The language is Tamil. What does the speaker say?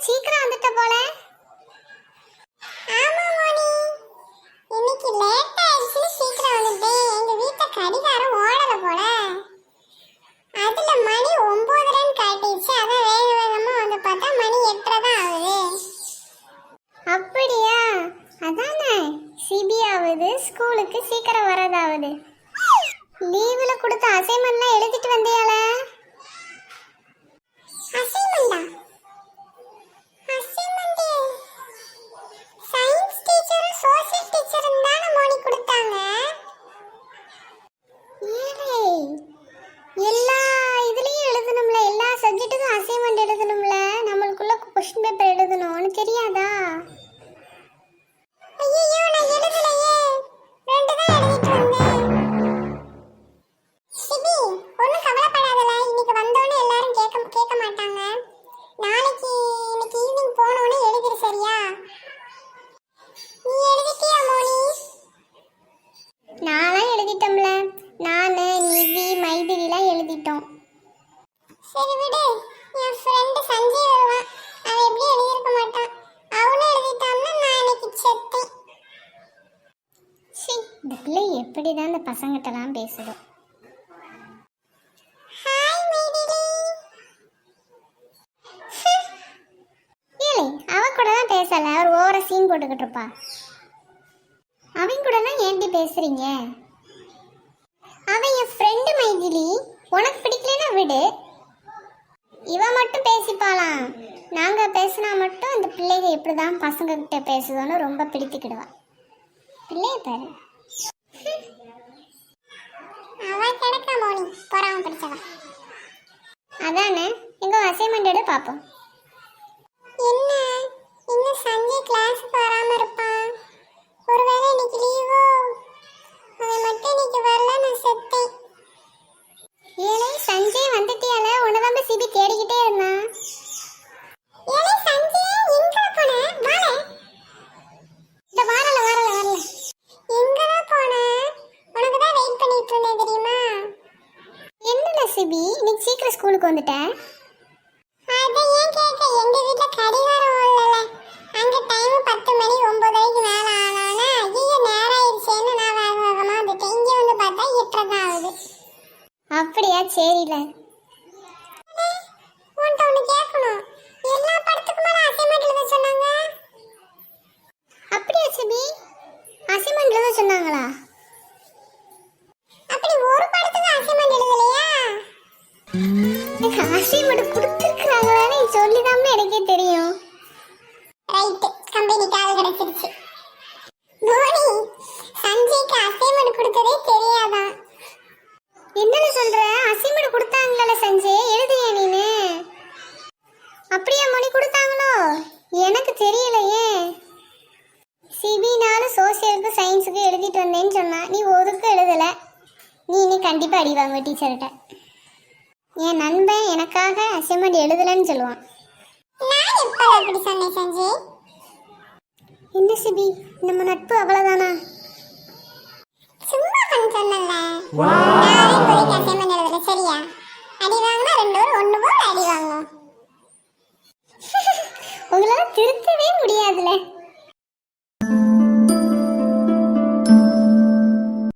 சீக்கிரம் வந்துட்ட போல. ஆமா மோனி, இன்னைக்கு லேட் ஆயிடுச்சு, சீக்கிரம் வந்துட்டேன். எங்க வீட்ல கடிகாரம் ஓடல போல. அதுல மணி 9:30ன்னு காட்டிடுச்சு. அதான் வேக வேகமா வந்து பார்த்தா மணி 8:30 தான் ஆகுது. அப்படியா? அதானே சிபி ஆகுது, ஸ்கூலுக்கு சீக்கிரம் வரதாவது. லீவுல கொடுத்த அசைன்மெண்ட்லாம் எழுதிட்டு வந்தியால? அசைன்மெண்டா? அசைன்மெண்ட் சயின்ஸ் டீச்சரும் சோஷியல் டீச்சரும் தான மோனி கொடுத்தாங்க. ஏலே, எல்லா இதுலயும் எழுதணும்ல, எல்லா சப்ஜெக்ட்டுக்கும் அசைன்மெண்ட் எழுதணும்ல, நம்மளுக்குள்ள கொஸ்டின் பேப்பர் எழுதணும்னு தெரியாதா? ஐயோ, நான் எழுதலையே. 2 தான் எழுதிட்டு வந்தேன். சிபி, ஒண்ணும் கவலைப்படாதல. இன்னைக்கு வந்தோனே எல்லாரும் கேட்க மாட்டாங்க. இன்னைக்கு ஈவினிங் போனோனே எழுதிரு, சரியா? நீ எழுதிட்டியா மோனி? நான்லாம் எழுதிட்டோம்ல. நானு, நிவி, மைதிலிலாம் எழுதிட்டோம். சரி விடு. என் ஃப்ரெண்ட் சஞ்சய் வருவான். அவன் எப்படி எழுதியிருக்க மாட்டான். அவனும் எழுதிட்டான்னா நான் இன்னைக்கு செத்தேன். இந்த பிள்ளை எப்படிதான் இந்த பசங்கிட்டலாம் பேசுதோ. ஹாய் மைதிலி. ஏலே, அவ கூட தான் பேசல, அவர் ஓவர சீன் போட்டுக்கிட்டு இருப்பா. அவங்க கூடலாம் ஏன்டி பேசுறீங்க? அவன் என் ஃப்ரெண்டு மைதிலி, உனக்கு பிடிக்கலன்னா விடு. இவ மட்டும் பேசிப்பாலாம். நாங்க பேசினா மட்டும் இந்த பிள்ளைங்க இப்படிதான் பசங்க கிட்ட பேசுதோன்னு ரொம்ப பிடித்துக்கிடுவா. பிள்ளைய பாரு. அவ கிடக்க மோனி, பொறாம பிடிச்சவ. அதானே, எங்க அசைன்மெண்ட் எடு பாப்போம். என்ன இன்னும் சஞ்சய் கிளாஸுக்கு வராம இருப்பான்? ஒருவேளை இன்னைக்கு லீவோ? அவன் மட்டும் இன்னைக்கு வரல, நான் செத்தேன். ஏலே, சஞ்சய் வந்துட்டியால? உன்னதான் சிபி தேடிக்கிட்டே இருந்தான். ஏலே சஞ்சய், எங்க போன? வாளே. இந்த வரல. எங்கடா போன? உனக்கு தான் வெயிட் பண்ணிட்டு இருந்தேன், தெரியுமா? என்னடா சிபி, இன்னைக்கு சீக்கிரம் ஸ்கூலுக்கு வந்துட்டேன். அத ஏன் கேட்க? எங்க வீட்ல கடிகாரம் ஓடல. அங்க டைம் 10 மணி 9:30க்கு மேல ஆனானே. ஐயோ, நேரம் ஆயிடுச்சேன்னு நான் வேக வேகமா வந்துட்டேன். இங்க வந்து பார்த்தா 8:30 தான் ஆகுது. அப்படியா? சரில. உன்கிட்ட ஒண்ணு கேட்கணும். எல்லா படத்துக்கும் மேல அசைன்மெண்ட் எழுத சொன்னாங்க. அப்படியா சிபி? அசைன்மெண்ட்ல தான் சொன்னாங்களா? அப்படி ஒரு படத்துக்கு அசைன்மெண்ட் எழுதலையா? அசைன்மெண்ட் கொடுத்துருக்காங்களான்னு சொல்லிதாமே எனக்கே தெரியும். ரைட், கம்பெனிக்கு ஆள் கிடைச்சிருச்சு. மோனி, சஞ்சய்க்கு அசைன்மெண்ட் கொடுத்ததே தெரியாதான். என்னன்னு சொல்ற? அசைன்மெண்ட் கொடுத்தாங்கல்ல சஞ்சய், எழுதியா நீனு? அப்படியா மொழி கொடுத்தாங்களோ? எனக்கு தெரியலையே. சிபினாலும் சோசியலுக்கு சயின்ஸுக்கு எழுதிட்டு வந்தேன்னு சொன்னா, நீ ஒதுக்கு எழுதலை. நீ கண்டிப்பாக அடி வாங்க டீச்சர்கிட்ட. என் நண்பன் எனக்காக அசைன்மெண்ட் எழுதலைன்னு சொல்லுவான். நான் எப்போ அப்படி சொன்னேன் சஞ்சய்? என்ன சிபி, நம்ம நட்பு அவ்வளோதானா? சும்மா பண்ண சொன்னல. நானே போய் அசைன்மெண்ட் எழுதல, சரியா? அடி வாங்கினா 2 பேரும் 1 போல அடி வாங்குவோம்.